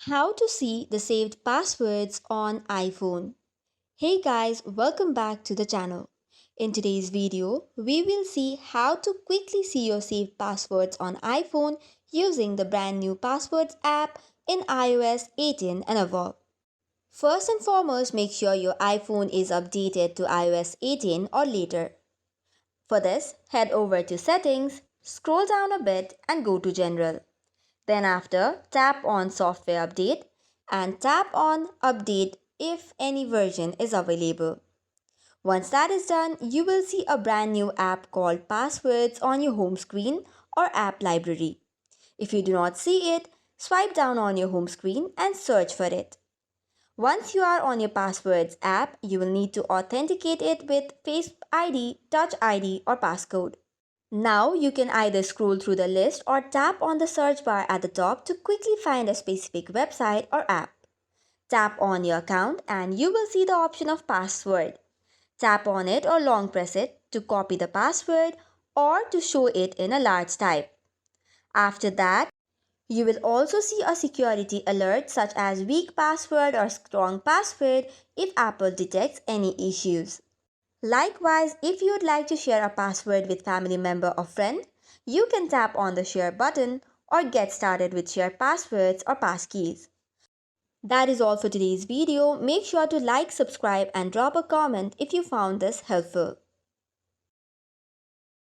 How to see the saved passwords on iPhone. Hey guys, welcome back to the channel. In today's video, we will see how to quickly see your saved passwords on iPhone using the brand new Passwords app in iOS 18 and above. First and foremost, make sure your iPhone is updated to iOS 18 or later. For this, head over to Settings, scroll down a bit and go to General. Then after, tap on Software Update and tap on Update if any version is available. Once that is done, you will see a brand new app called Passwords on your home screen or App Library. If you do not see it, swipe down on your home screen and search for it. Once you are on your Passwords app, you will need to authenticate it with Face ID, Touch ID or passcode. Now you can either scroll through the list or tap on the search bar at the top to quickly find a specific website or app. Tap on your account and you will see the option of password. Tap on it or long press it to copy the password or to show it in a large type. After that, you will also see a security alert such as weak password or strong password if Apple detects any issues. Likewise, if you would like to share a password with family member or friend, you can tap on the share button or get started with share passwords or passkeys. That is all for today's video. Make sure to like, subscribe and drop a comment if you found this helpful.